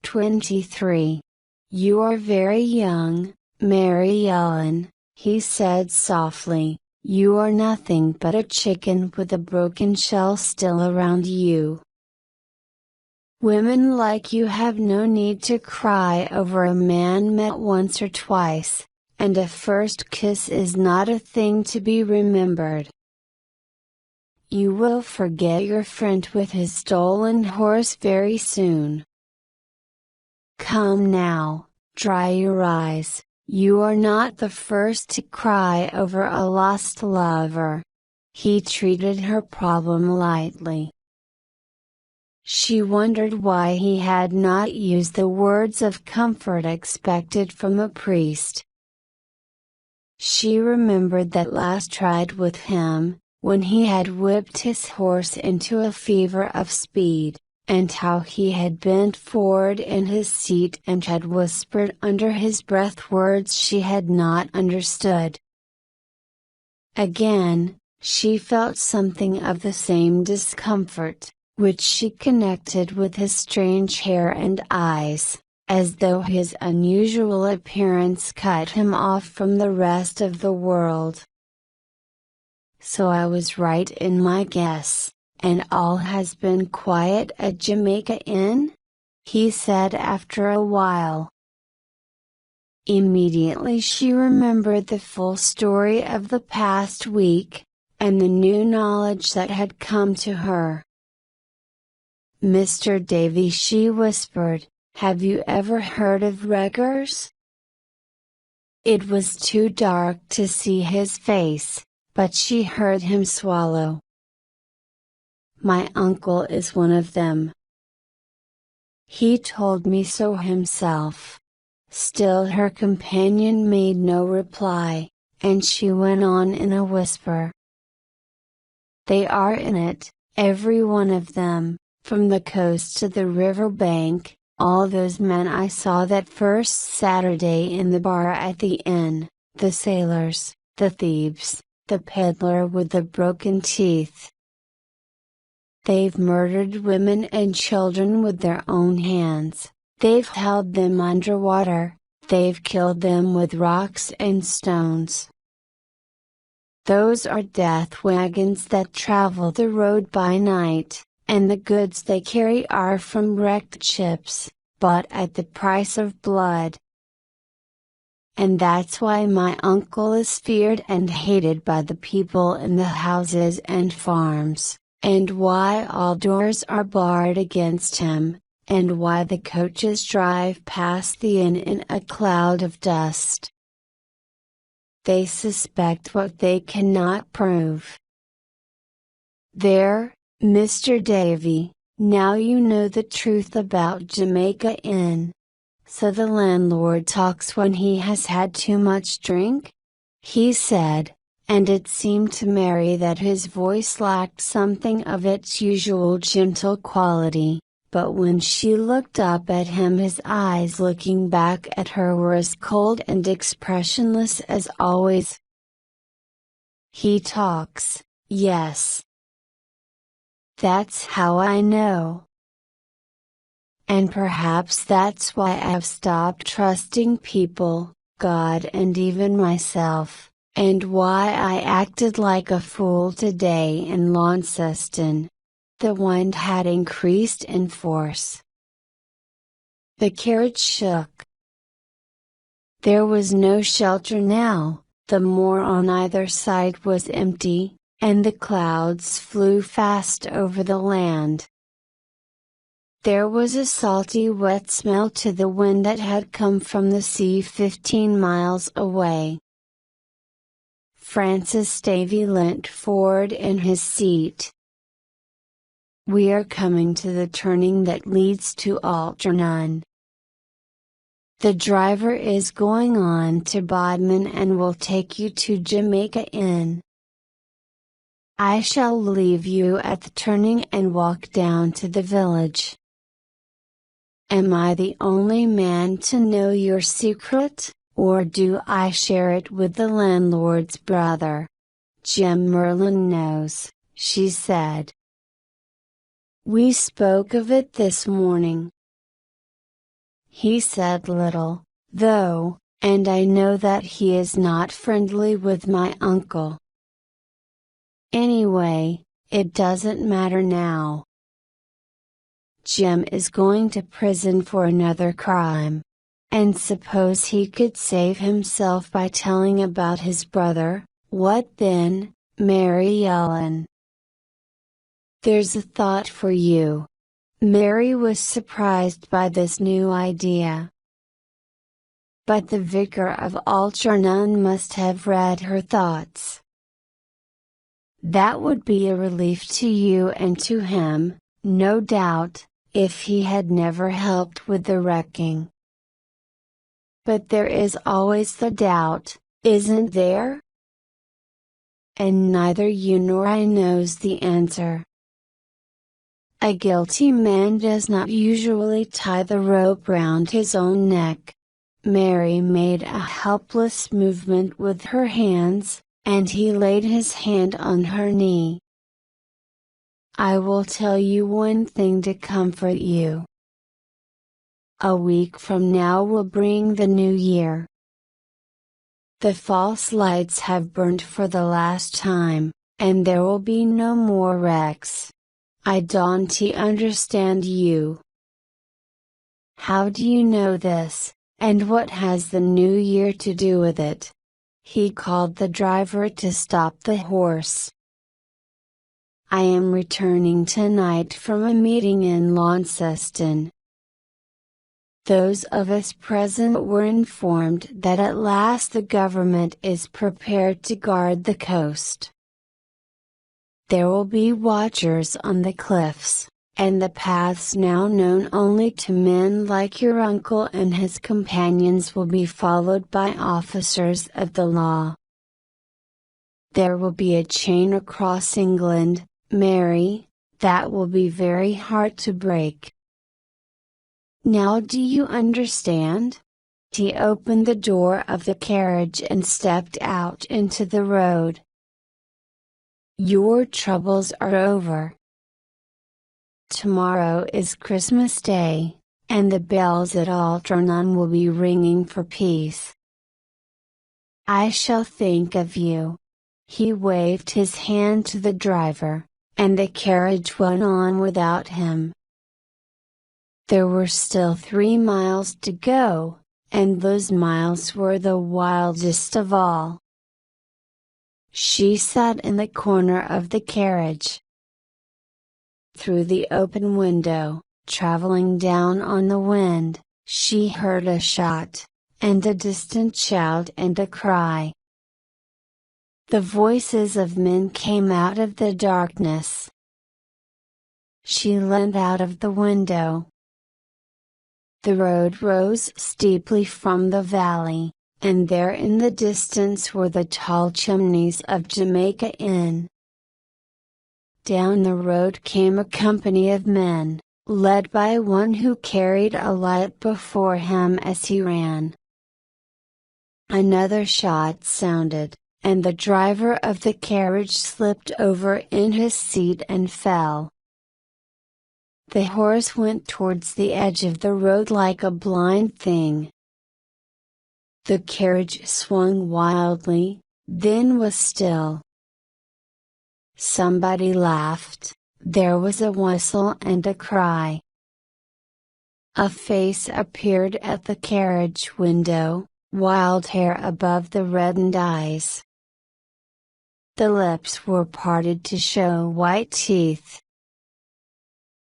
23. "You are very young, Mary Ellen," he said softly. "You are nothing but a chicken with a broken shell still around you. Women like you have no need to cry over a man met once or twice, and a first kiss is not a thing to be remembered. You will forget your friend with his stolen horse very soon. Come now, dry your eyes, you are not the first to cry over a lost lover." He treated her problem lightly. She wondered why he had not used the words of comfort expected from a priest. She remembered that last tried with him, when he had whipped his horse into a fever of speed, and how he had bent forward in his seat and had whispered under his breath words she had not understood. Again, she felt something of the same discomfort, which she connected with his strange hair and eyes, as though his unusual appearance cut him off from the rest of the world. "So I was right in my guess, and all has been quiet at Jamaica Inn?" he said after a while. Immediately she remembered the full story of the past week, and the new knowledge that had come to her. "Mr. Davy," she whispered, "have you ever heard of Reggers?" It was too dark to see his face, but she heard him swallow. "My uncle is one of them. He told me so himself." Still her companion made no reply, and she went on in a whisper. "They are in it, every one of them. From the coast to the river bank, all those men I saw that first Saturday in the bar at the inn, the sailors, the thieves, the peddler with the broken teeth. They've murdered women and children with their own hands, they've held them underwater, they've killed them with rocks and stones. Those are death wagons that travel the road by night. And the goods they carry are from wrecked ships, bought at the price of blood. And that's why my uncle is feared and hated by the people in the houses and farms, and why all doors are barred against him, and why the coaches drive past the inn in a cloud of dust. They suspect what they cannot prove. There, Mr. Davy, now you know the truth about Jamaica Inn. So the landlord talks when he has had too much drink?" he said, and it seemed to Mary that his voice lacked something of its usual gentle quality, but when she looked up at him his eyes looking back at her were as cold and expressionless as always. "He talks, yes. That's how I know. And perhaps that's why I've stopped trusting people, God and even myself, and why I acted like a fool today in Launceston." The wind had increased in force. The carriage shook. There was no shelter now, the moor on either side was empty, and the clouds flew fast over the land. There was a salty wet smell to the wind that had come from the sea 15 miles away. Francis Davy leant forward in his seat. "We are coming to the turning that leads to Algernon. The driver is going on to Bodmin and will take you to Jamaica Inn. I shall leave you at the turning and walk down to the village." "Am I the only man to know your secret, or do I share it with the landlord's brother?" "Jim Merlin knows," she said. "We spoke of it this morning." He said little, though, and I know that he is not friendly with my uncle. Anyway, it doesn't matter now. Jim is going to prison for another crime. And suppose he could save himself by telling about his brother, what then, Mary Ellen? There's a thought for you. Mary was surprised by this new idea. But the vicar of Algernon must have read her thoughts. That would be a relief to you and to him, no doubt, if he had never helped with the wrecking. But there is always the doubt, isn't there? And neither you nor I knows the answer. A guilty man does not usually tie the rope round his own neck. Mary made a helpless movement with her hands, and he laid his hand on her knee. I will tell you one thing to comfort you. A week from now will bring the new year. The false lights have burnt for the last time, and there will be no more wrecks. I don't understand you. How do you know this, and what has the new year to do with it? He called the driver to stop the horse. I am returning tonight from a meeting in Launceston. Those of us present were informed that at last the government is prepared to guard the coast. There will be watchers on the cliffs, and the paths now known only to men like your uncle and his companions will be followed by officers of the law. There will be a chain across England, Mary, that will be very hard to break. Now do you understand? He opened the door of the carriage and stepped out into the road. Your troubles are over. Tomorrow is Christmas Day, and the bells at Algernon will be ringing for peace. I shall think of you. He waved his hand to the driver, and the carriage went on without him. There were still 3 miles to go, and those miles were the wildest of all. She sat in the corner of the carriage. Through the open window, traveling down on the wind, she heard a shot, and a distant shout and a cry. The voices of men came out of the darkness. She leaned out of the window. The road rose steeply from the valley, and there in the distance were the tall chimneys of Jamaica Inn. Down the road came a company of men, led by one who carried a light before him as he ran. Another shot sounded, and the driver of the carriage slipped over in his seat and fell. The horse went towards the edge of the road like a blind thing. The carriage swung wildly, then was still. Somebody laughed, there was a whistle and a cry. A face appeared at the carriage window, wild hair above the reddened eyes. The lips were parted to show white teeth.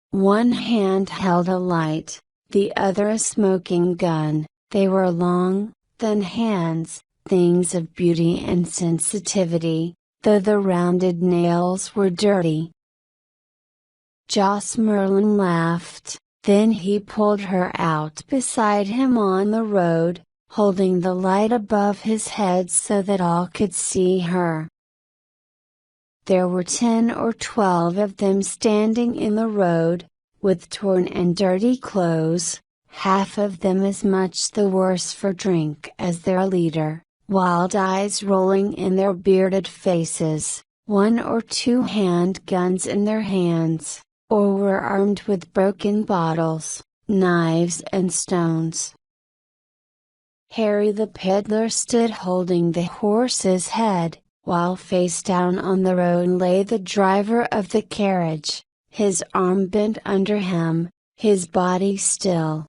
One hand held a light, the other a smoking gun. They were long, thin hands, things of beauty and sensitivity, though the rounded nails were dirty. Joss Merlin laughed, then he pulled her out beside him on the road, holding the light above his head so that all could see her. There were 10 or 12 of them standing in the road, with torn and dirty clothes, half of them as much the worse for drink as their leader, wild eyes rolling in their bearded faces, 1 or 2 hand guns in their hands, or were armed with broken bottles, knives and stones. Harry the peddler stood holding the horse's head, while face down on the road lay the driver of the carriage, his arm bent under him, his body still.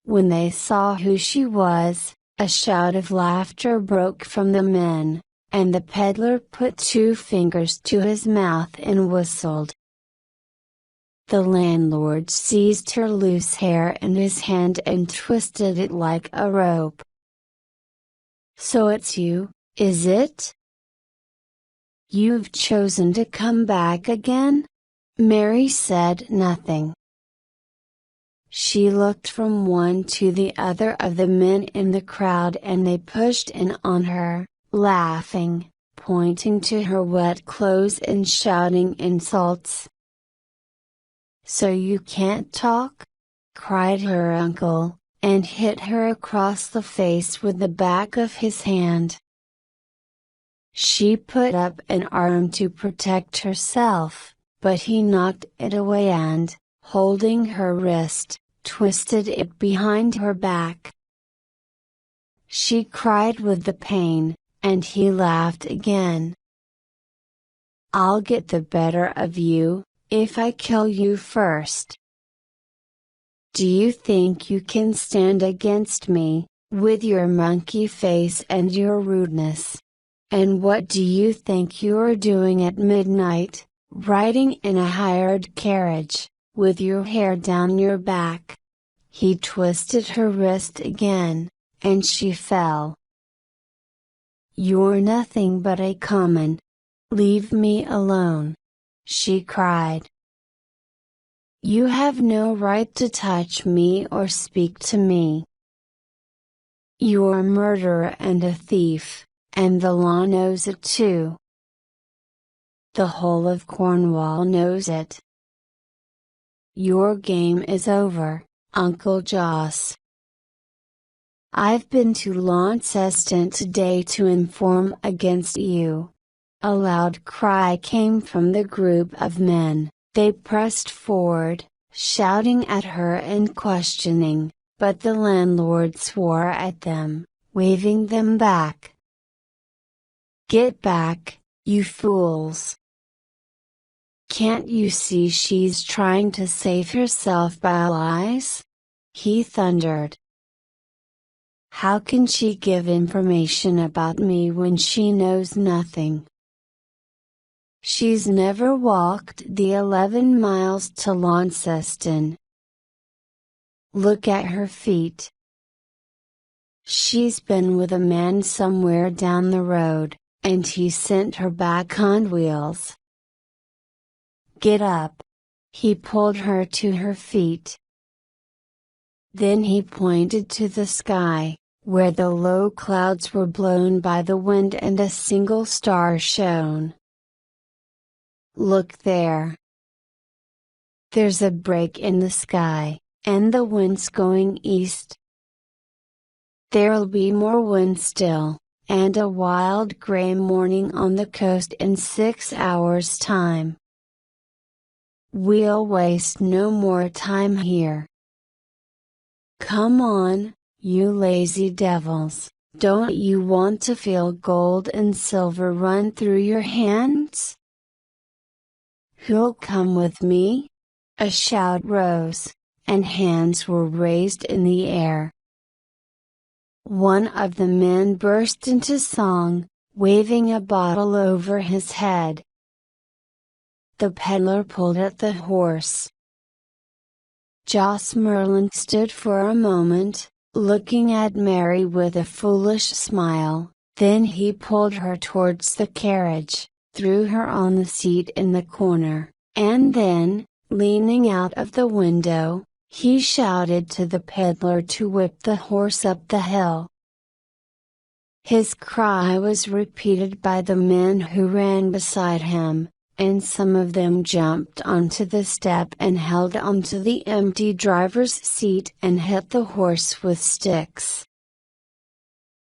When they saw who she was, a shout of laughter broke from the men, and the peddler put 2 fingers to his mouth and whistled. The landlord seized her loose hair in his hand and twisted it like a rope. "So it's you, is it? You've chosen to come back again?" Mary said nothing. She looked from one to the other of the men in the crowd and they pushed in on her, laughing, pointing to her wet clothes and shouting insults. "So you can't talk?" cried her uncle, and hit her across the face with the back of his hand. She put up an arm to protect herself, but he knocked it away and, holding her wrist, twisted it behind her back. She cried with the pain, and he laughed again. "I'll get the better of you, if I kill you first. Do you think you can stand against me, with your monkey face and your rudeness? And what do you think you're doing at midnight, riding in a hired carriage, with your hair down your back?" He twisted her wrist again, and she fell. "You're nothing but a common. Leave me alone," she cried. "You have no right to touch me or speak to me. You're a murderer and a thief, and the law knows it too. The whole of Cornwall knows it. Your game is over, Uncle Jos. I've been to Launceston today to inform against you." A loud cry came from the group of men. They pressed forward, shouting at her and questioning, but the landlord swore at them, waving them back. "Get back, you fools! Can't you see she's trying to save herself by lies?" he thundered. "How can she give information about me when she knows nothing? She's never walked the 11 miles to Launceston. Look at her feet. She's been with a man somewhere down the road, and he sent her back on wheels. Get up!" He pulled her to her feet. Then he pointed to the sky, where the low clouds were blown by the wind and a single star shone. "Look there! There's a break in the sky, and the wind's going east. There'll be more wind still, and a wild gray morning on the coast in 6 hours' time. We'll waste no more time here. Come on, you lazy devils, don't you want to feel gold and silver run through your hands? Who'll come with me?" A shout rose, and hands were raised in the air. One of the men burst into song, waving a bottle over his head. The peddler pulled at the horse. Jos Merlin stood for a moment, looking at Mary with a foolish smile, then he pulled her towards the carriage, threw her on the seat in the corner, and then, leaning out of the window, he shouted to the peddler to whip the horse up the hill. His cry was repeated by the men who ran beside him, and some of them jumped onto the step and held onto the empty driver's seat and hit the horse with sticks.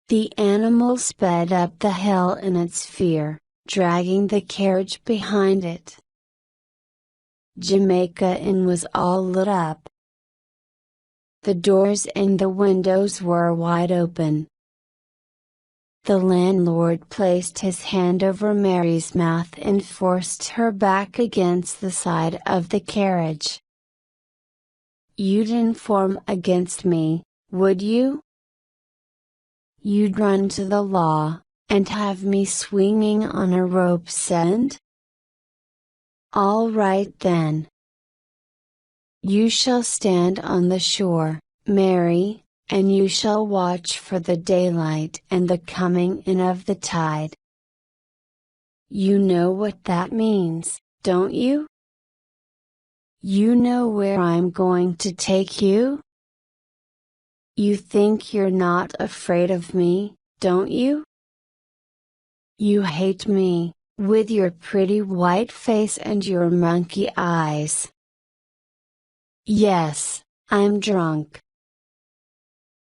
The animal sped up the hill in its fear, dragging the carriage behind it. Jamaica Inn was all lit up. The doors and the windows were wide open. The landlord placed his hand over Mary's mouth and forced her back against the side of the carriage. "You'd inform against me, would you? You'd run to the law, and have me swinging on a rope's end? All right then. You shall stand on the shore, Mary, and you shall watch for the daylight and the coming in of the tide. You know what that means, don't you? You know where I'm going to take you? You think you're not afraid of me, don't you? You hate me, with your pretty white face and your monkey eyes. Yes, I'm drunk.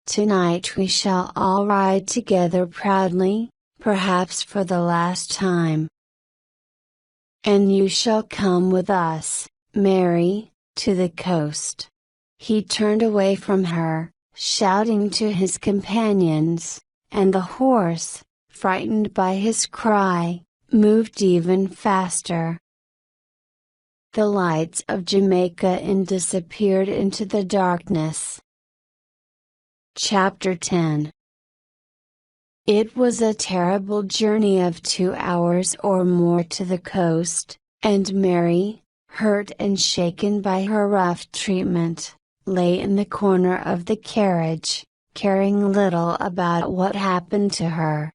Tonight we shall all ride together proudly, perhaps for the last time. And you shall come with us, Mary, to the coast." He turned away from her, shouting to his companions, and the horse, frightened by his cry, moved even faster. The lights of Jamaica disappeared into the darkness. Chapter 10. It was a terrible journey of 2 hours or more to the coast, and Mary, hurt and shaken by her rough treatment, lay in the corner of the carriage, caring little about what happened to her.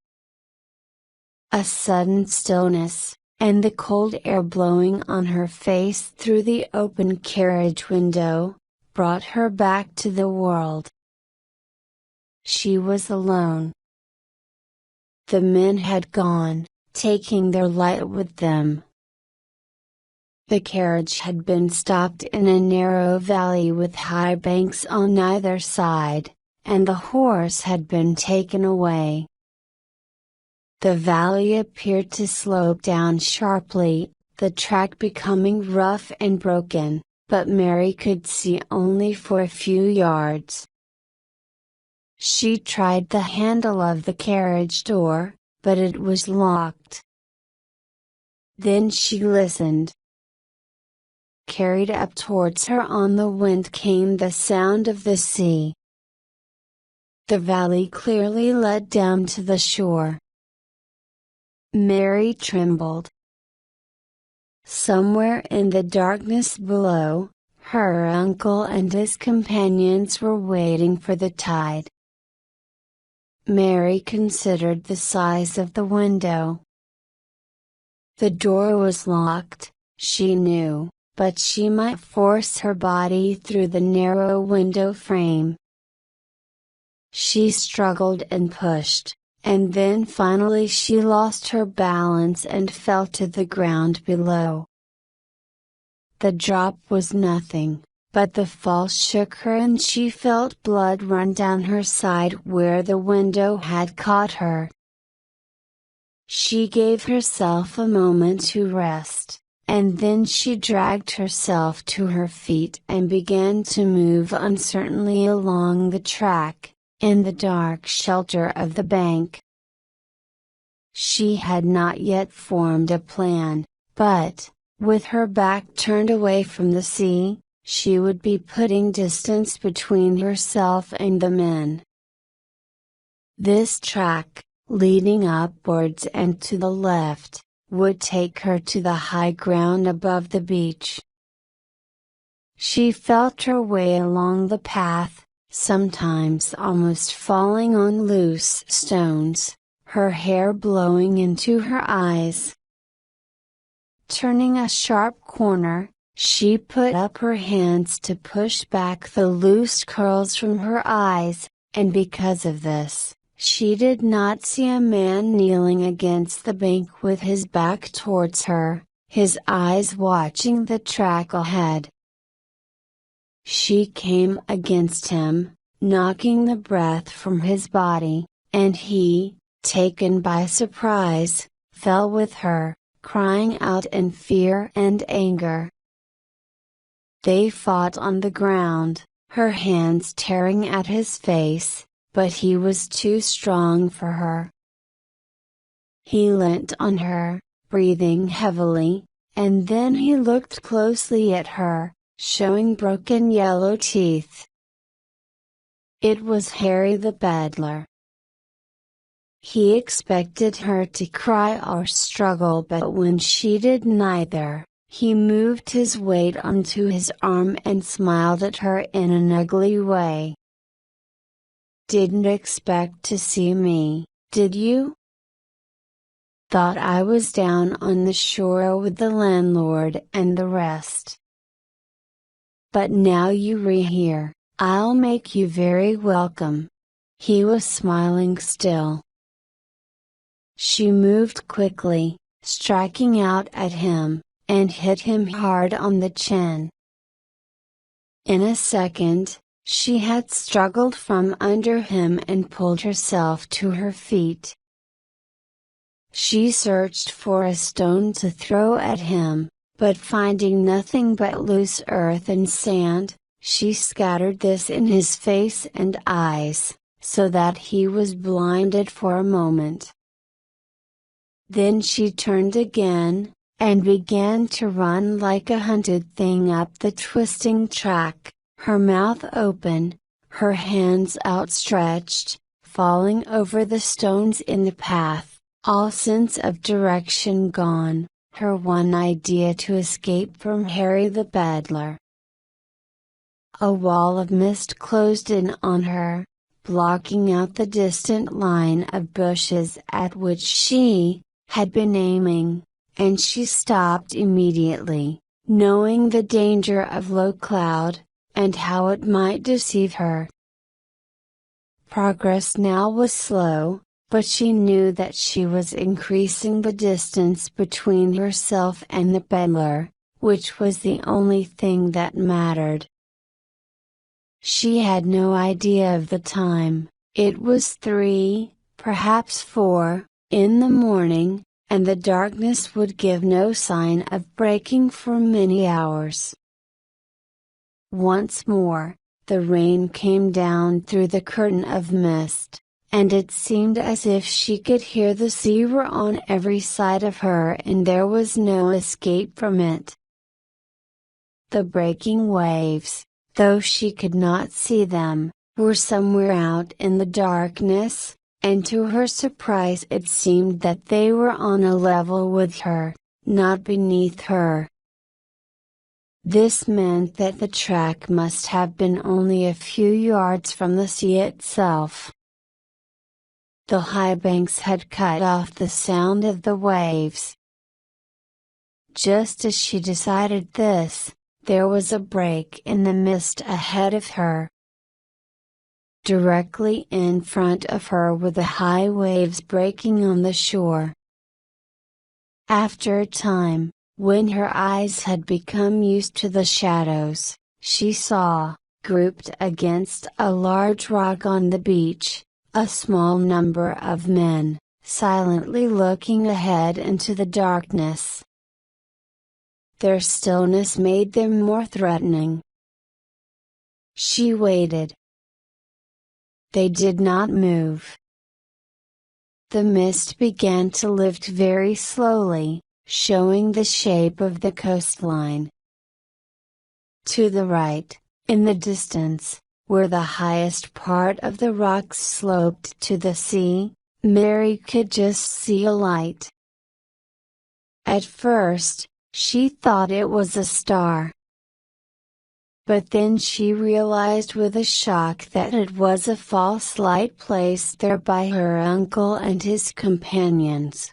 A sudden stillness, and the cold air blowing on her face through the open carriage window, brought her back to the world. She was alone. The men had gone, taking their light with them. The carriage had been stopped in a narrow valley with high banks on either side, and the horse had been taken away. The valley appeared to slope down sharply, the track becoming rough and broken, but Mary could see only for a few yards. She tried the handle of the carriage door, but it was locked. Then she listened. Carried up towards her on the wind came the sound of the sea. The valley clearly led down to the shore. Mary trembled. Somewhere in the darkness below, her uncle and his companions were waiting for the tide. Mary considered the size of the window. The door was locked, she knew, but she might force her body through the narrow window frame. She struggled and pushed, and then finally she lost her balance and fell to the ground below. The drop was nothing, but the fall shook her and she felt blood run down her side where the window had caught her. She gave herself a moment to rest, and then she dragged herself to her feet and began to move uncertainly along the track, in the dark shelter of the bank. She had not yet formed a plan, but, with her back turned away from the sea, she would be putting distance between herself and the men. This track, leading upwards and to the left, would take her to the high ground above the beach. She felt her way along the path, sometimes almost falling on loose stones, her hair blowing into her eyes. Turning a sharp corner, she put up her hands to push back the loose curls from her eyes, and because of this, she did not see a man kneeling against the bank with his back towards her, his eyes watching the track ahead. She came against him, knocking the breath from his body, and he, taken by surprise, fell with her, crying out in fear and anger. They fought on the ground, her hands tearing at his face, but he was too strong for her. He leant on her, breathing heavily, and then he looked closely at her, showing broken yellow teeth. It was Harry the Peddler. He expected her to cry or struggle, but when she did neither, he moved his weight onto his arm and smiled at her in an ugly way. "Didn't expect to see me, did you? Thought I was down on the shore with the landlord and the rest. But now you're here, I'll make you very welcome." He was smiling still. She moved quickly, striking out at him, and hit him hard on the chin. In a second, she had struggled from under him and pulled herself to her feet. She searched for a stone to throw at him, but finding nothing but loose earth and sand, she scattered this in his face and eyes, so that he was blinded for a moment. Then she turned again, and began to run like a hunted thing up the twisting track, her mouth open, her hands outstretched, falling over the stones in the path, all sense of direction gone, her one idea to escape from Harry the Peddler. A wall of mist closed in on her, blocking out the distant line of bushes at which she had been aiming, and she stopped immediately, knowing the danger of low cloud, and how it might deceive her. Progress now was slow, but she knew that she was increasing the distance between herself and the peddler, which was the only thing that mattered. She had no idea of the time. It was 3, perhaps 4, in the morning, and the darkness would give no sign of breaking for many hours. Once more, the rain came down through the curtain of mist, and it seemed as if she could hear the sea roar on every side of her and there was no escape from it. The breaking waves, though she could not see them, were somewhere out in the darkness, and to her surprise it seemed that they were on a level with her, not beneath her. This meant that the track must have been only a few yards from the sea itself. The high banks had cut off the sound of the waves. Just as she decided this, there was a break in the mist ahead of her. Directly in front of her were the high waves breaking on the shore. After a time, when her eyes had become used to the shadows, she saw, grouped against a large rock on the beach, a small number of men, silently looking ahead into the darkness. Their stillness made them more threatening. She waited. They did not move. The mist began to lift very slowly, showing the shape of the coastline. To the right, in the distance, where the highest part of the rocks sloped to the sea, Mary could just see a light. At first, she thought it was a star. But then she realized with a shock that it was a false light placed there by her uncle and his companions.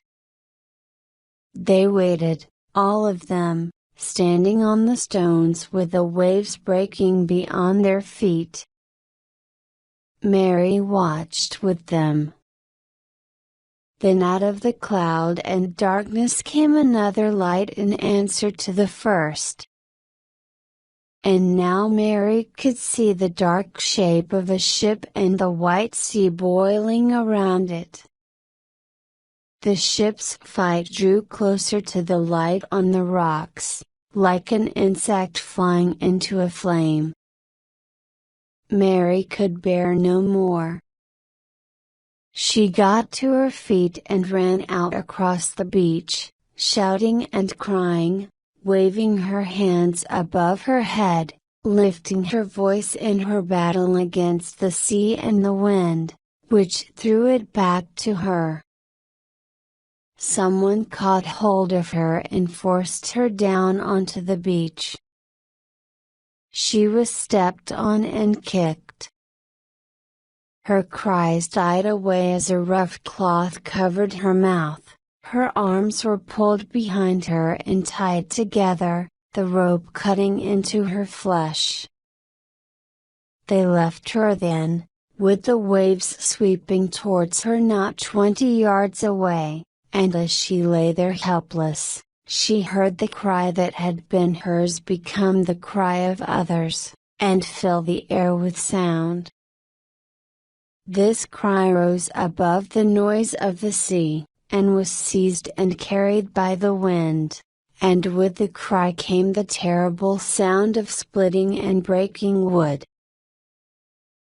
They waited, all of them, standing on the stones with the waves breaking beyond their feet. Mary watched with them. Then out of the cloud and darkness came another light in answer to the first. And now Mary could see the dark shape of a ship and the white sea boiling around it. The ship's fight drew closer to the light on the rocks, like an insect flying into a flame. Mary could bear no more. She got to her feet and ran out across the beach, shouting and crying, waving her hands above her head, lifting her voice in her battle against the sea and the wind, which threw it back to her. Someone caught hold of her and forced her down onto the beach. She was stepped on and kicked. Her cries died away as a rough cloth covered her mouth, her arms were pulled behind her and tied together, the rope cutting into her flesh. They left her then, with the waves sweeping towards her not 20 yards away, and as she lay there helpless, she heard the cry that had been hers become the cry of others, and fill the air with sound. This cry rose above the noise of the sea, and was seized and carried by the wind, and with the cry came the terrible sound of splitting and breaking wood.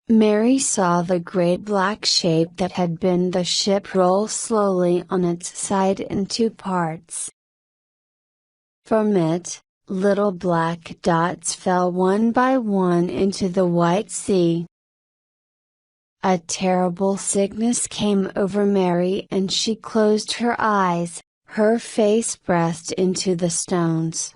Mary saw the great black shape that had been the ship roll slowly on its side in 2 parts. From it, little black dots fell one by one into the white sea. A terrible sickness came over Mary and she closed her eyes, her face pressed into the stones.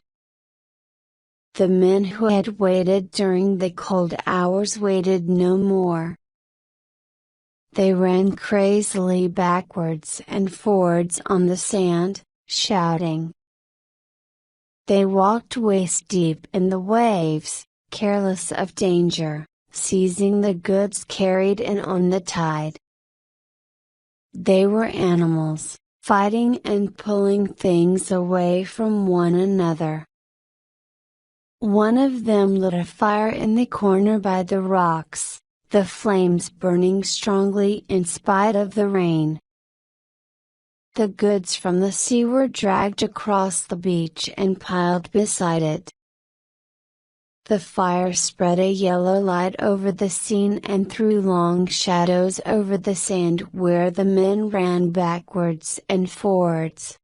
The men who had waited during the cold hours waited no more. They ran crazily backwards and forwards on the sand, shouting. They walked waist deep in the waves, careless of danger, seizing the goods carried in on the tide. They were animals, fighting and pulling things away from one another. One of them lit a fire in the corner by the rocks, the flames burning strongly in spite of the rain. The goods from the sea were dragged across the beach and piled beside it. The fire spread a yellow light over the scene and threw long shadows over the sand where the men ran backwards and forwards.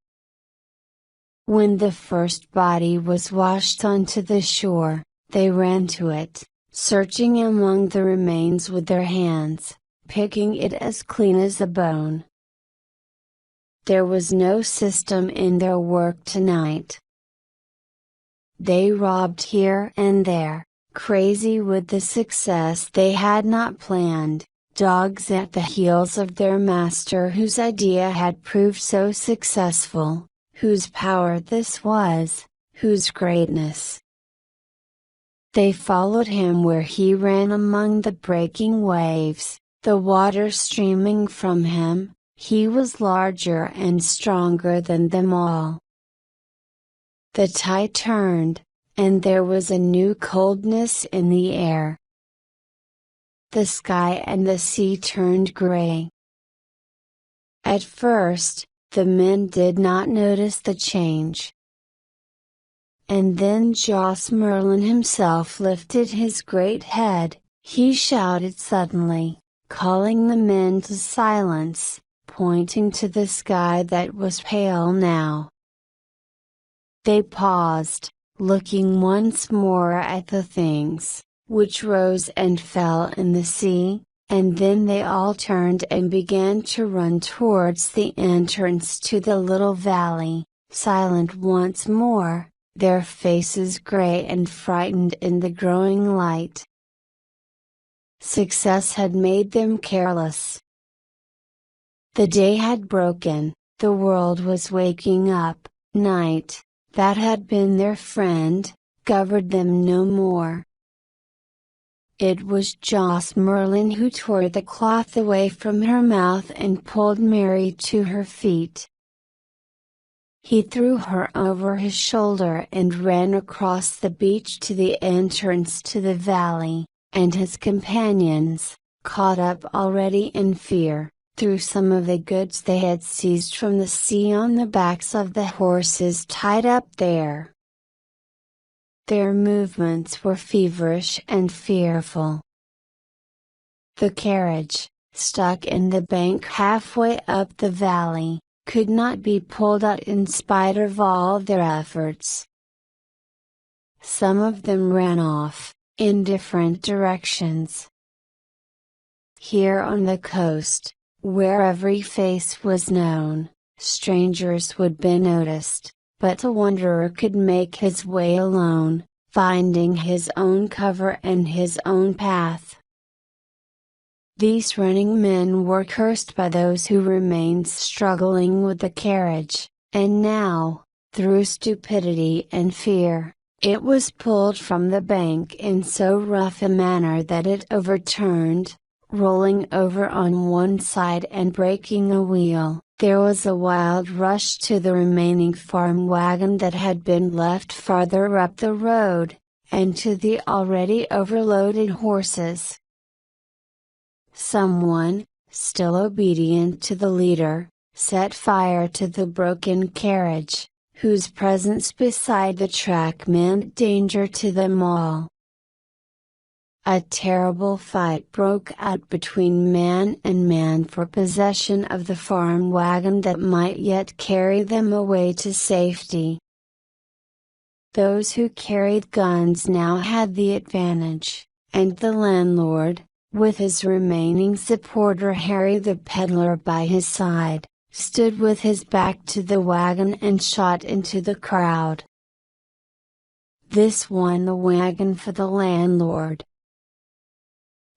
When the first body was washed onto the shore, they ran to it, searching among the remains with their hands, picking it as clean as a bone. There was no system in their work tonight. They robbed here and there, crazy with the success they had not planned, dogs at the heels of their master whose idea had proved so successful, whose power this was, whose greatness. They followed him where he ran among the breaking waves, the water streaming from him, he was larger and stronger than them all. The tide turned, and there was a new coldness in the air. The sky and the sea turned gray. At first, the men did not notice the change. And then Jos Merlin himself lifted his great head, he shouted suddenly, calling the men to silence, pointing to the sky that was pale now. They paused, looking once more at the things, which rose and fell in the sea, and then they all turned and began to run towards the entrance to the little valley, silent once more, their faces gray and frightened in the growing light. Success had made them careless. The day had broken, the world was waking up, night, that had been their friend, governed them no more. It was Jos Merlin who tore the cloth away from her mouth and pulled Mary to her feet. He threw her over his shoulder and ran across the beach to the entrance to the valley, and his companions, caught up already in fear, threw some of the goods they had seized from the sea on the backs of the horses tied up there. Their movements were feverish and fearful. The carriage, stuck in the bank halfway up the valley, could not be pulled out in spite of all their efforts. Some of them ran off, in different directions. Here on the coast, where every face was known, strangers would be noticed, but a wanderer could make his way alone, finding his own cover and his own path. These running men were cursed by those who remained struggling with the carriage, and now, through stupidity and fear, it was pulled from the bank in so rough a manner that it overturned, rolling over on one side and breaking a wheel. There was a wild rush to the remaining farm wagon that had been left farther up the road, and to the already overloaded horses. Someone, still obedient to the leader, set fire to the broken carriage, whose presence beside the track meant danger to them all. A terrible fight broke out between man and man for possession of the farm wagon that might yet carry them away to safety. Those who carried guns now had the advantage, and the landlord, with his remaining supporter Harry the peddler by his side, stood with his back to the wagon and shot into the crowd. This won the wagon for the landlord.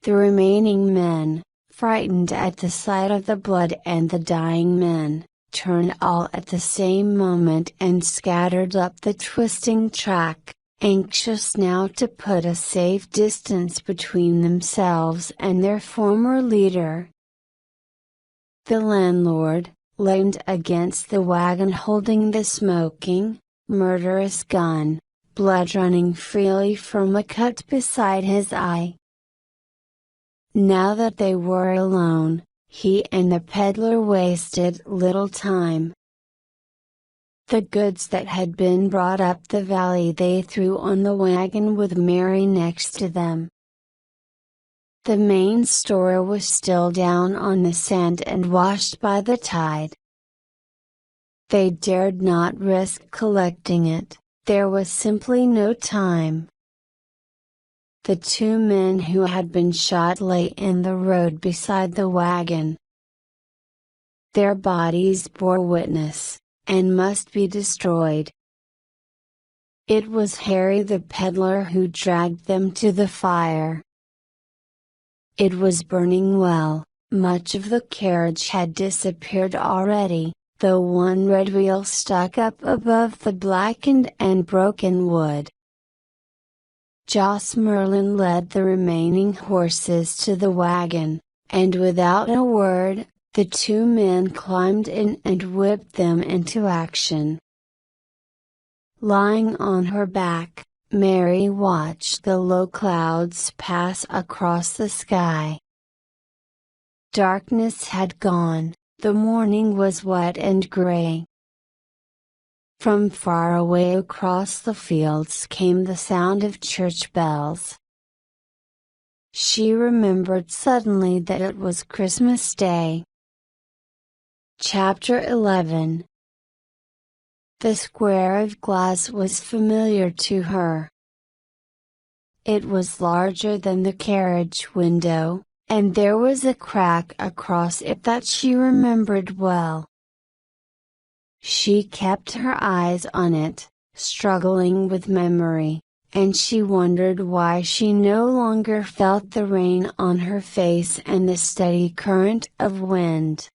The remaining men, frightened at the sight of the blood and the dying men, turned all at the same moment and scattered up the twisting track, anxious now to put a safe distance between themselves and their former leader. The landlord, leaned against the wagon holding the smoking, murderous gun, blood running freely from a cut beside his eye. Now that they were alone, he and the peddler wasted little time. The goods that had been brought up the valley they threw on the wagon with Mary next to them. The main store was still down on the sand and washed by the tide. They dared not risk collecting it, there was simply no time. The two men who had been shot lay in the road beside the wagon. Their bodies bore witness, and must be destroyed. It was Harry the peddler who dragged them to the fire. It was burning well, much of the carriage had disappeared already, though one red wheel stuck up above the blackened and broken wood. Joss Merlin led the remaining horses to the wagon, and without a word, the two men climbed in and whipped them into action. Lying on her back, Mary watched the low clouds pass across the sky. Darkness had gone, the morning was wet and gray. From far away across the fields came the sound of church bells. She remembered suddenly that it was Christmas Day. Chapter 11. The square of glass was familiar to her. It was larger than the carriage window, and there was a crack across it that she remembered well. She kept her eyes on it, struggling with memory, and she wondered why she no longer felt the rain on her face and the steady current of wind.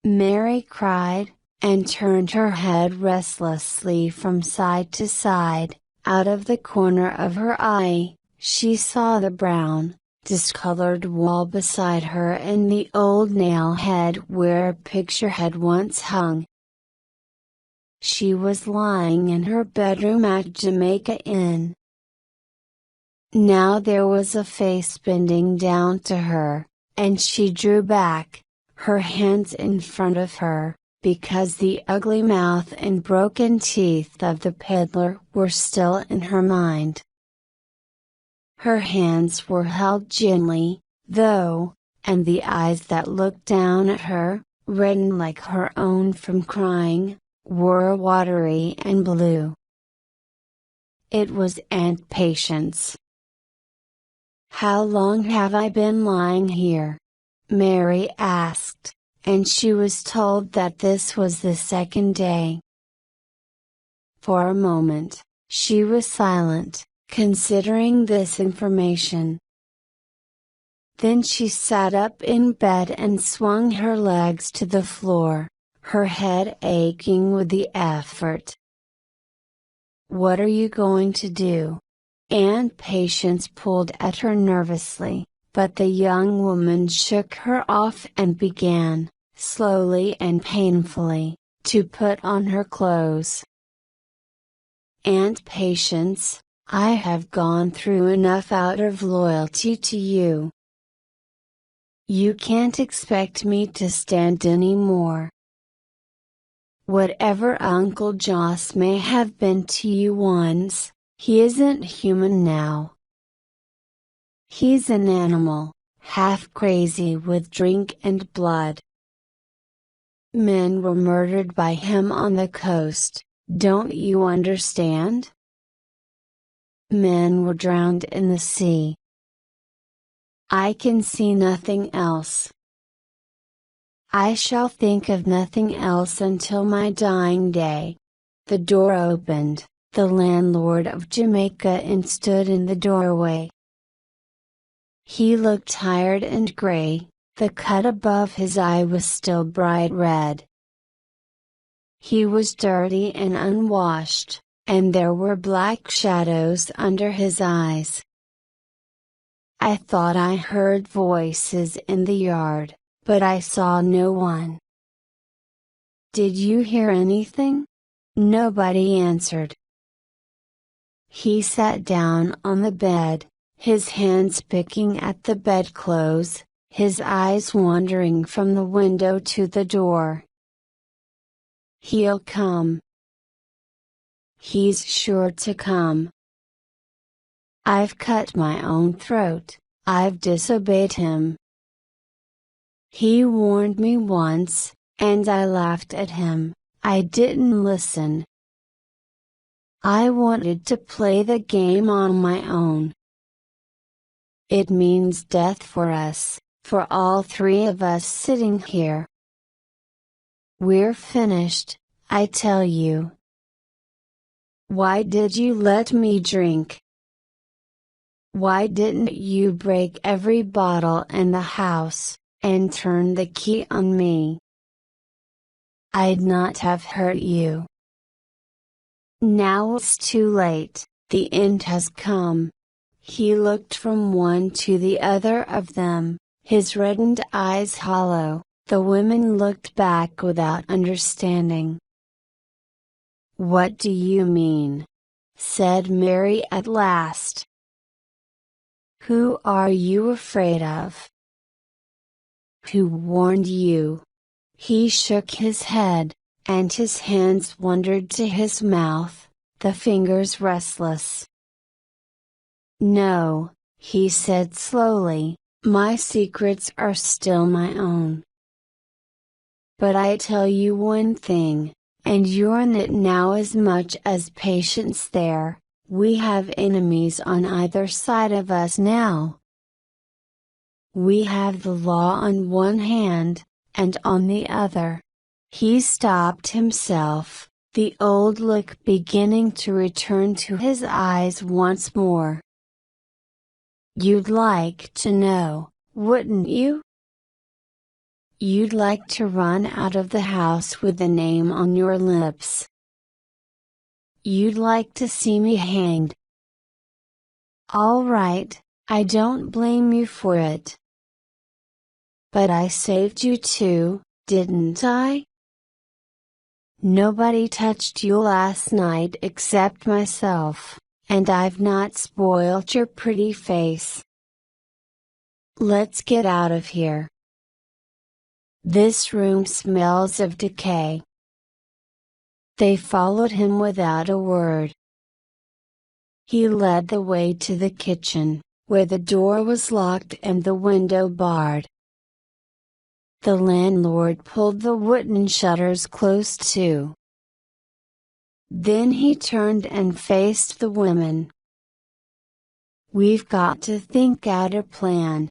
Mary cried, and turned her head restlessly from side to side. Out of the corner of her eye, she saw the brown, discolored wall beside her and the old nail head where a picture had once hung. She was lying in her bedroom at Jamaica Inn. Now there was a face bending down to her, and she drew back, her hands in front of her, because the ugly mouth and broken teeth of the peddler were still in her mind. Her hands were held gently, though, and the eyes that looked down at her, reddened like her own from crying, were watery and blue. It was Aunt Patience. "How long have I been lying here?" Mary asked, and she was told that this was the second day. For a moment, she was silent, considering this information. Then she sat up in bed and swung her legs to the floor, her head aching with the effort. "What are you going to do?" Aunt Patience pulled at her nervously, but the young woman shook her off and began, slowly and painfully, to put on her clothes. "Aunt Patience, I have gone through enough out of loyalty to you. You can't expect me to stand any more. Whatever Uncle Joss may have been to you once, he isn't human now. He's an animal, half crazy with drink and blood. Men were murdered by him on the coast, don't you understand? Men were drowned in the sea. I can see nothing else. I shall think of nothing else until my dying day." The door opened, the landlord of Jamaica stood in the doorway. He looked tired and gray, the cut above his eye was still bright red. He was dirty and unwashed, and there were black shadows under his eyes. "I thought I heard voices in the yard, but I saw no one." "Did you hear anything?" Nobody answered. He sat down on the bed, his hands picking at the bedclothes, his eyes wandering from the window to the door. "He'll come. He's sure to come. I've cut my own throat, I've disobeyed him. He warned me once, and I laughed at him, I didn't listen. I wanted to play the game on my own. It means death for us, for all three of us sitting here. We're finished, I tell you. Why did you let me drink? Why didn't you break every bottle in the house, and turn the key on me? I'd not have hurt you. Now it's too late, the end has come." He looked from one to the other of them, his reddened eyes hollow. The women looked back without understanding. "What do you mean?" said Mary at last. "Who are you afraid of? Who warned you?" He shook his head, and his hands wandered to his mouth, the fingers restless. "No," he said slowly, "my secrets are still my own. But I tell you one thing, and you're in it now as much as Patience there, we have enemies on either side of us now. We have the law on one hand, and on the other." He stopped himself, the old look beginning to return to his eyes once more. "You'd like to know, wouldn't you? You'd like to run out of the house with the name on your lips. You'd like to see me hanged. All right, I don't blame you for it. But I saved you too, didn't I? Nobody touched you last night except myself, and I've not spoilt your pretty face. Let's get out of here. This room smells of decay." They followed him without a word. He led the way to the kitchen, where the door was locked and the window barred. The landlord pulled the wooden shutters close too. Then he turned and faced the women. "We've got to think out a plan.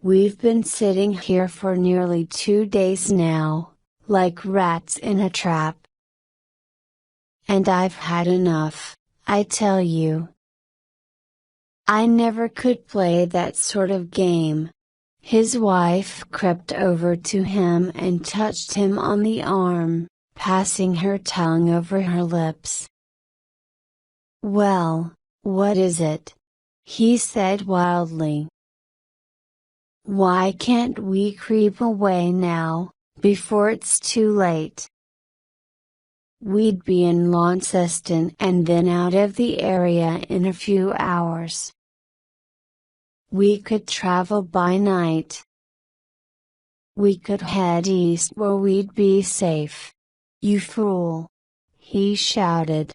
We've been sitting here for nearly 2 days now, like rats in a trap. And I've had enough, I tell you. I never could play that sort of game." His wife crept over to him and touched him on the arm, passing her tongue over her lips. "Well, what is it?" he said wildly. "Why can't we creep away now, before it's too late? We'd be in Launceston and then out of the area in a few hours. We could travel by night. We could head east where we'd be safe." "You fool!" he shouted.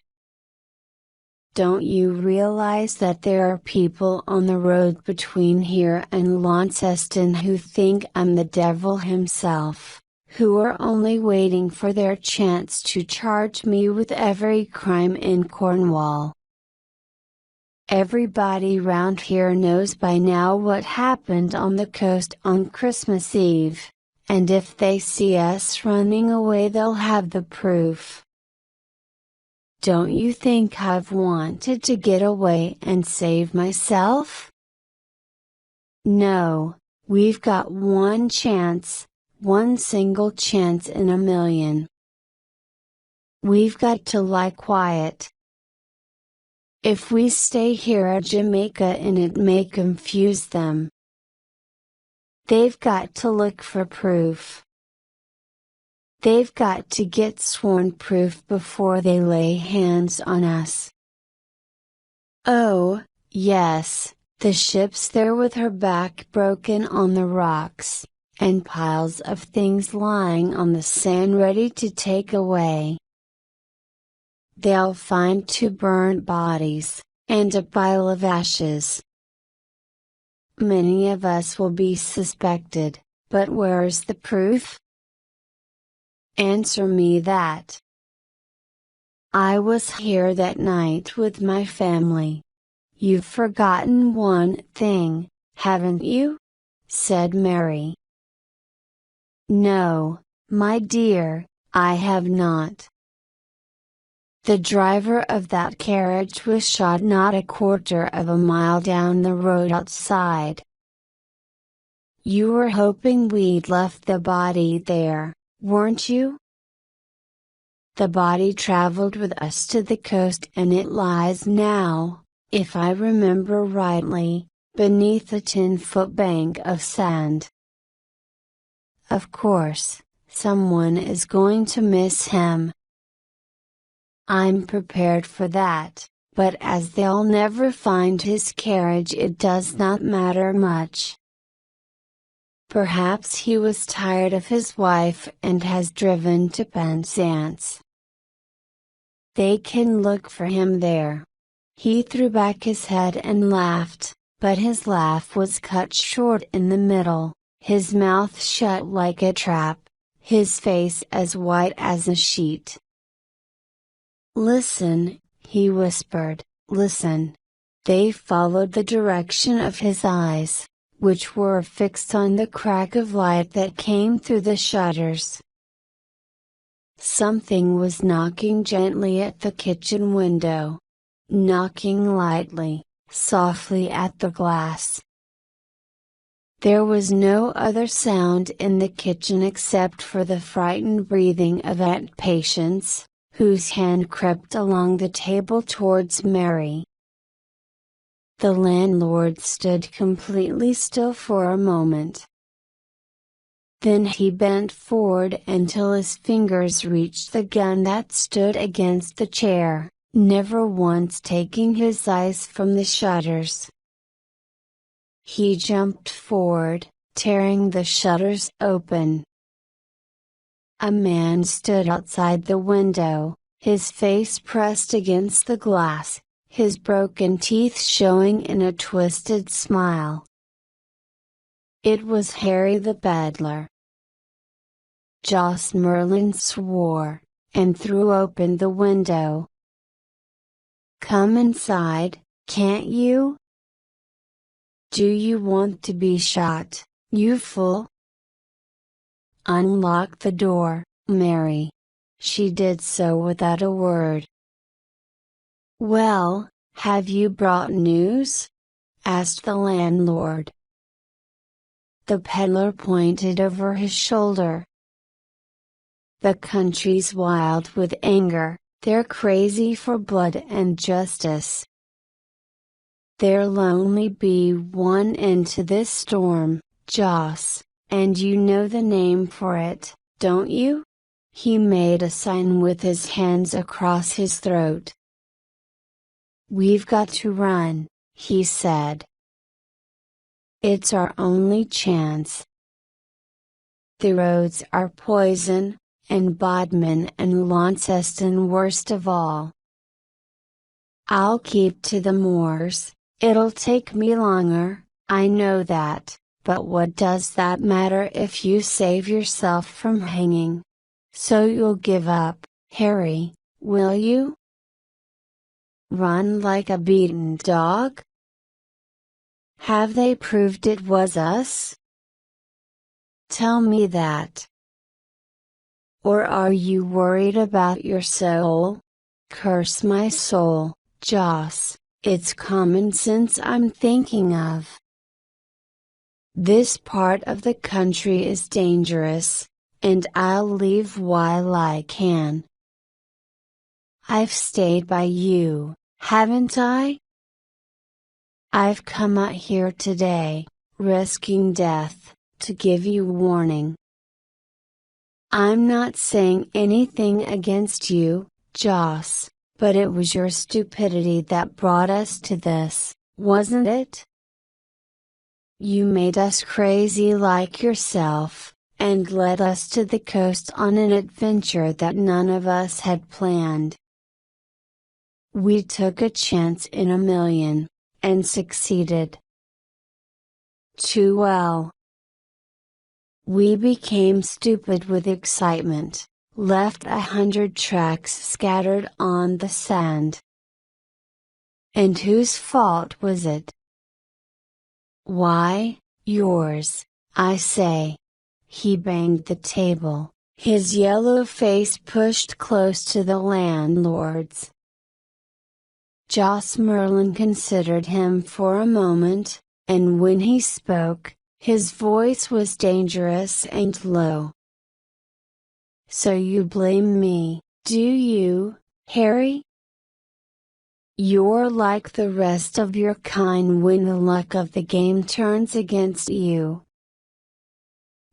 "Don't you realize that there are people on the road between here and Launceston who think I'm the devil himself, who are only waiting for their chance to charge me with every crime in Cornwall? Everybody round here knows by now what happened on the coast on Christmas Eve, and if they see us running away they'll have the proof. Don't you think I've wanted to get away and save myself? No, we've got one chance, one single chance in a million. We've got to lie quiet. If we stay here at Jamaica and it may confuse them. They've got to look for proof. They've got to get sworn proof before they lay hands on us. Oh, yes, the ship's there with her back broken on the rocks, and piles of things lying on the sand ready to take away. They'll find 2 burnt bodies, and a pile of ashes. Many of us will be suspected, but where's the proof? Answer me that. I was here that night with my family. You've forgotten one thing, haven't you?" said Mary. "No, my dear, I have not. The driver of that carriage was shot not a quarter of a mile down the road outside. You were hoping we'd left the body there, weren't you? The body traveled with us to the coast and it lies now, if I remember rightly, beneath a 10-foot bank of sand. Of course, someone is going to miss him. I'm prepared for that, but as they'll never find his carriage it does not matter much. Perhaps he was tired of his wife and has driven to Penzance. They can look for him there." He threw back his head and laughed, but his laugh was cut short in the middle, his mouth shut like a trap, his face as white as a sheet. "Listen," he whispered, "listen." They followed the direction of his eyes, which were fixed on the crack of light that came through the shutters. Something was knocking gently at the kitchen window. Knocking lightly, softly at the glass. There was no other sound in the kitchen except for the frightened breathing of Aunt Patience, whose hand crept along the table towards Mary. The landlord stood completely still for a moment. Then he bent forward until his fingers reached the gun that stood against the chair, never once taking his eyes from the shutters. He jumped forward, tearing the shutters open. A man stood outside the window, his face pressed against the glass, his broken teeth showing in a twisted smile. It was Harry the peddler. Joss Merlin swore, and threw open the window. "Come inside, can't you? Do you want to be shot, you fool? Unlock the door, Mary." She did so without a word. "Well, have you brought news?" asked the landlord. The peddler pointed over his shoulder. "The country's wild with anger, they're crazy for blood and justice. There'll only be one end to this storm, Joss, and you know the name for it, don't you?" He made a sign with his hands across his throat. "We've got to run," he said. "It's our only chance. The roads are poison, and Bodmin and Launceston worst of all. I'll keep to the moors. It'll take me longer, I know that, but what does that matter if you save yourself from hanging? So you'll give up, Harry, will you? Run like a beaten dog? Have they proved it was us? Tell me that. Or are you worried about your soul? Curse my soul, Joss, it's common sense I'm thinking of. This part of the country is dangerous, and I'll leave while I can. I've stayed by you, haven't I? I've come out here today, risking death, to give you warning. I'm not saying anything against you, Joss, but it was your stupidity that brought us to this, wasn't it? You made us crazy like yourself, and led us to the coast on an adventure that none of us had planned. We took a chance in a million, and succeeded. Too well. We became stupid with excitement, left 100 tracks scattered on the sand. And whose fault was it? Why, yours, I say. He banged the table, his yellow face pushed close to the landlord's. Joss Merlin considered him for a moment, and when he spoke, his voice was dangerous and low. So you blame me, do you, Harry? You're like the rest of your kind when the luck of the game turns against you.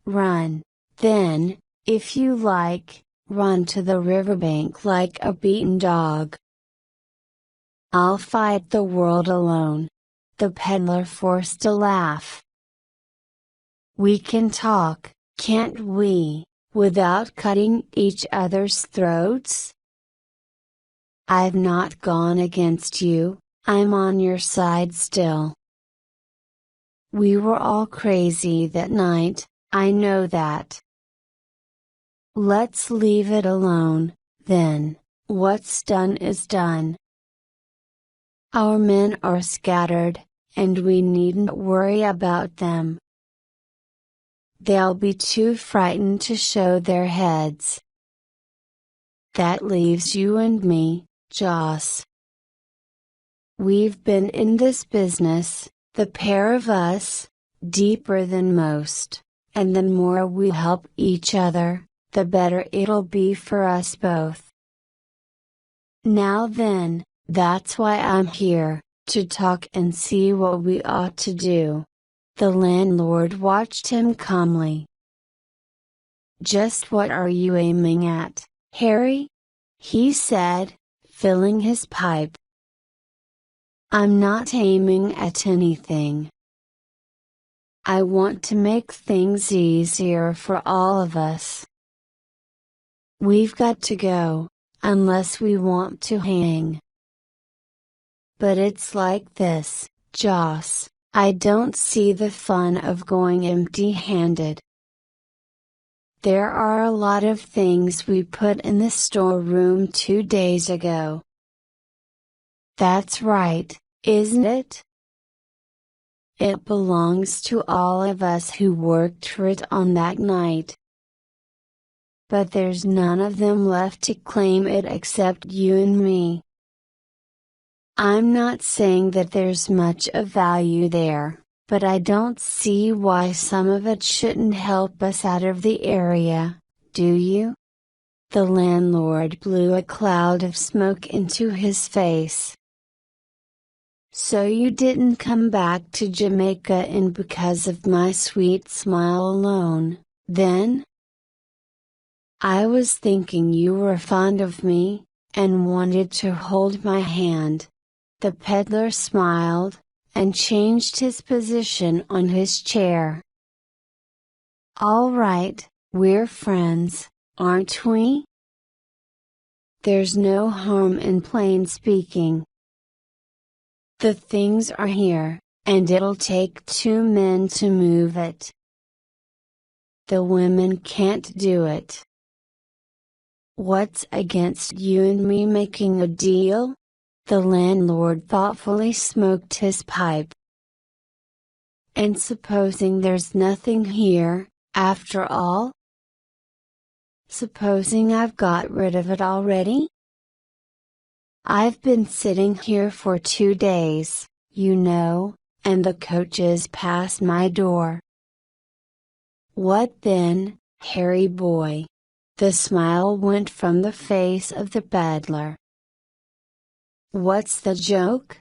Run, then, if you like, run to the riverbank like a beaten dog. I'll fight the world alone. The peddler forced a laugh. We can talk, can't we, without cutting each other's throats? I've not gone against you, I'm on your side still. We were all crazy that night, I know that. Let's leave it alone, then, what's done is done. Our men are scattered, and we needn't worry about them. They'll be too frightened to show their heads. That leaves you and me, Joss. We've been in this business, the pair of us, deeper than most, and the more we help each other, the better it'll be for us both. Now then, that's why I'm here, to talk and see what we ought to do. The landlord watched him calmly. Just what are you aiming at, Harry? He said, filling his pipe. I'm not aiming at anything. I want to make things easier for all of us. We've got to go, unless we want to hang. But it's like this, Joss, I don't see the fun of going empty-handed. There are a lot of things we put in the storeroom 2 days ago. That's right, isn't it? It belongs to all of us who worked for it on that night. But there's none of them left to claim it except you and me. I'm not saying that there's much of value there, but I don't see why some of it shouldn't help us out of the area, do you? The landlord blew a cloud of smoke into his face. So you didn't come back to Jamaica in because of my sweet smile alone, then? I was thinking you were fond of me, and wanted to hold my hand. The peddler smiled, and changed his position on his chair. All right, we're friends, aren't we? There's no harm in plain speaking. The things are here, and it'll take 2 men to move it. The women can't do it. What's against you and me making a deal? The landlord thoughtfully smoked his pipe. And supposing there's nothing here, after all? Supposing I've got rid of it already? I've been sitting here for 2 days, you know, and the coaches pass my door. What then, Harry boy? The smile went from the face of the peddler. What's the joke?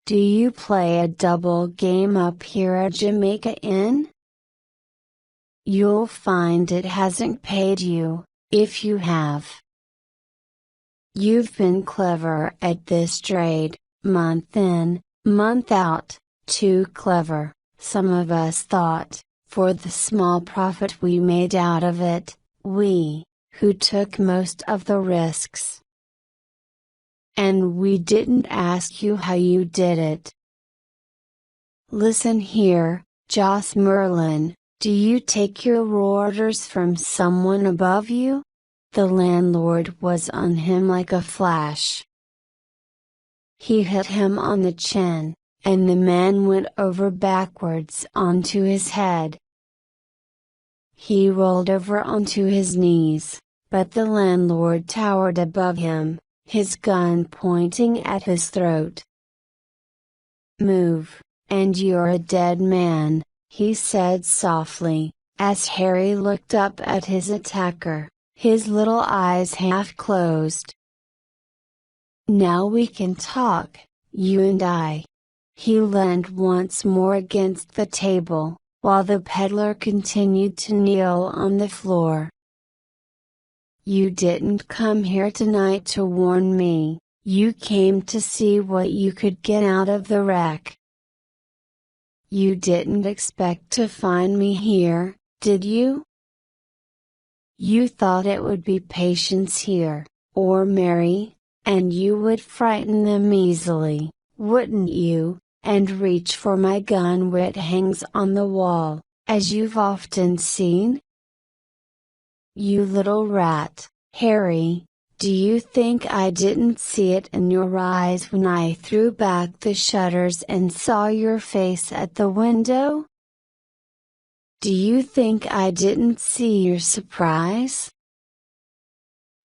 Do you play a double game up here at Jamaica Inn? You'll find it hasn't paid you, if you have. You've been clever at this trade, month in, month out, too clever, some of us thought, for the small profit we made out of it, we, who took most of the risks. And we didn't ask you how you did it. Listen here, Joss Merlin, do you take your orders from someone above you? The landlord was on him like a flash. He hit him on the chin, and the man went over backwards onto his head. He rolled over onto his knees, but the landlord towered above him, his gun pointing at his throat. Move, and you're a dead man, he said softly, as Harry looked up at his attacker, his little eyes half closed. Now we can talk, you and I. He leaned once more against the table, while the peddler continued to kneel on the floor. You didn't come here tonight to warn me, you came to see what you could get out of the wreck. You didn't expect to find me here, did you? You thought it would be Patience here, or Mary, and you would frighten them easily, wouldn't you, and reach for my gun where it hangs on the wall, as you've often seen? You little rat, Harry, do you think I didn't see it in your eyes when I threw back the shutters and saw your face at the window? Do you think I didn't see your surprise?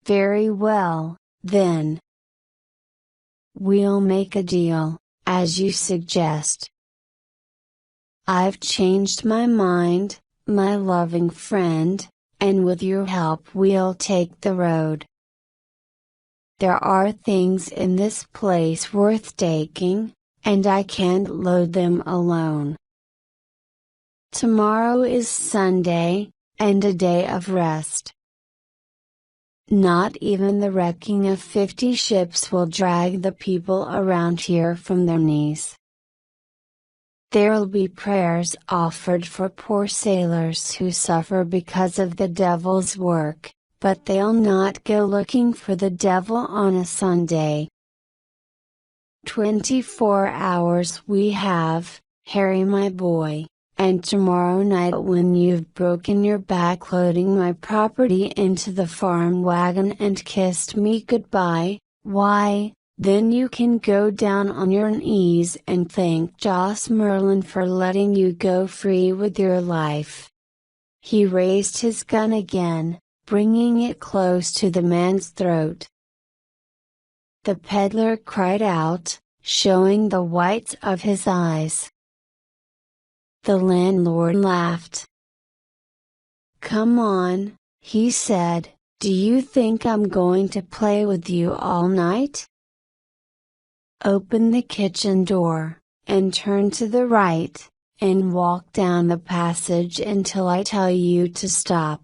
Very well, then. We'll make a deal, as you suggest. I've changed my mind, my loving friend, and with your help we'll take the road. There are things in this place worth taking, and I can't load them alone. Tomorrow is Sunday, and a day of rest. Not even the wrecking of 50 ships will drag the people around here from their knees. There'll be prayers offered for poor sailors who suffer because of the devil's work, but they'll not go looking for the devil on a Sunday. 24 hours we have, Harry my boy, and tomorrow night when you've broken your back loading my property into the farm wagon and kissed me goodbye, why, then you can go down on your knees and thank Joss Merlin for letting you go free with your life." He raised his gun again, bringing it close to the man's throat. The peddler cried out, showing the whites of his eyes. The landlord laughed. "Come on," he said, "do you think I'm going to play with you all night? Open the kitchen door, and turn to the right, and walk down the passage until I tell you to stop.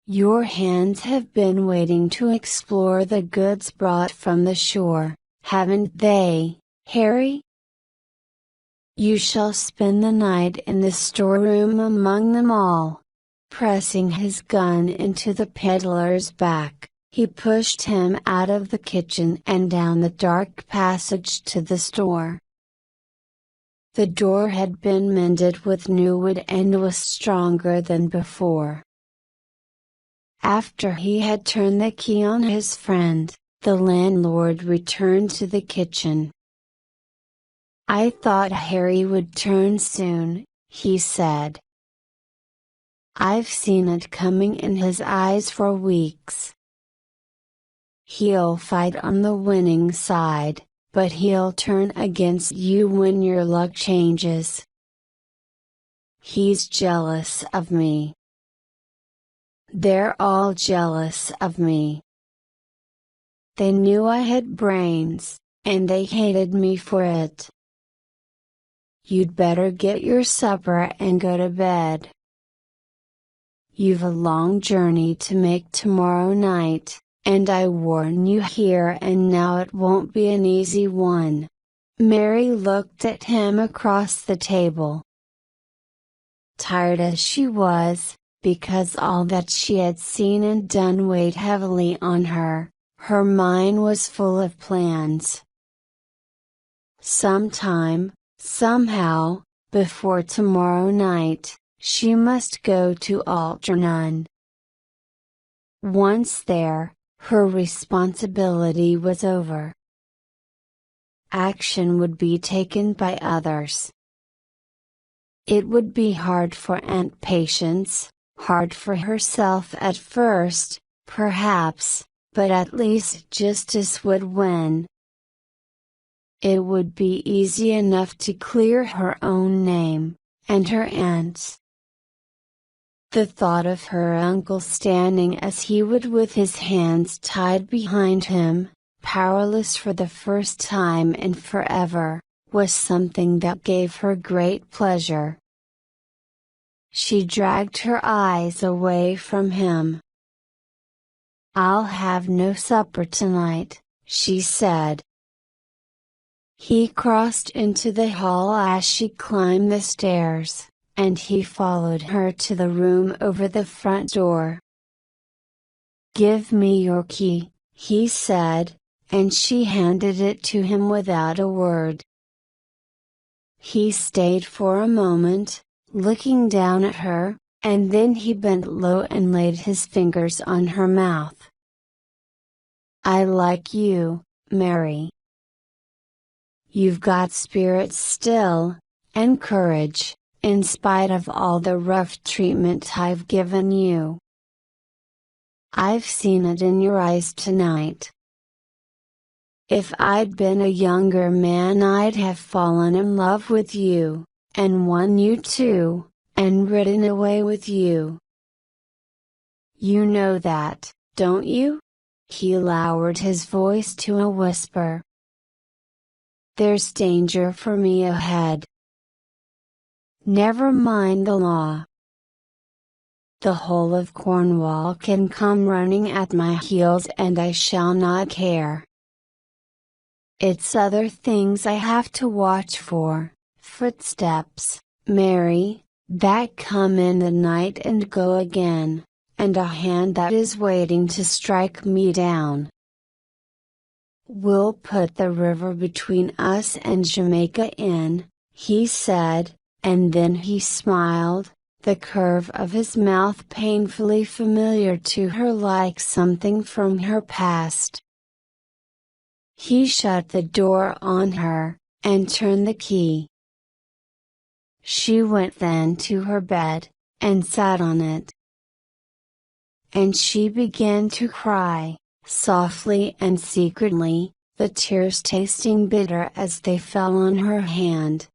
Your hands have been waiting to explore the goods brought from the shore, haven't they, Harry? You shall spend the night in the storeroom among them all." Pressing his gun into the peddler's back, he pushed him out of the kitchen and down the dark passage to the store. The door had been mended with new wood and was stronger than before. After he had turned the key on his friend, the landlord returned to the kitchen. "I thought Harry would turn soon," he said. "I've seen it coming in his eyes for weeks. He'll fight on the winning side, but he'll turn against you when your luck changes. He's jealous of me. They're all jealous of me. They knew I had brains, and they hated me for it. You'd better get your supper and go to bed. You've a long journey to make tomorrow night, and I warn you here and now it won't be an easy one." Mary looked at him across the table. Tired as she was, because all that she had seen and done weighed heavily on her, her mind was full of plans. Sometime, somehow, before tomorrow night, she must go to Algernon. Once there, her responsibility was over. Action would be taken by others. It would be hard for Aunt Patience, hard for herself at first, perhaps, but at least justice would win. It would be easy enough to clear her own name, and her aunt's. The thought of her uncle standing as he would with his hands tied behind him, powerless for the first time in forever, was something that gave her great pleasure. She dragged her eyes away from him. "I'll have no supper tonight," she said. He crossed into the hall as she climbed the stairs, and he followed her to the room over the front door. "Give me your key," he said, and she handed it to him without a word. He stayed for a moment, looking down at her, and then he bent low and laid his fingers on her mouth. "I like you, Mary. You've got spirit still, and courage, in spite of all the rough treatment I've given you. I've seen it in your eyes tonight. If I'd been a younger man I'd have fallen in love with you, and won you too, and ridden away with you. You know that, don't you?" He lowered his voice to a whisper. "There's danger for me ahead. Never mind the law. The whole of Cornwall can come running at my heels and I shall not care. It's other things I have to watch for, footsteps, Mary, that come in the night and go again, and a hand that is waiting to strike me down. "We'll put the river between us and Jamaica Inn," he said, and then he smiled, the curve of his mouth painfully familiar to her like something from her past. He shut the door on her, and turned the key. She went then to her bed, and sat on it. And she began to cry, softly and secretly, the tears tasting bitter as they fell on her hand.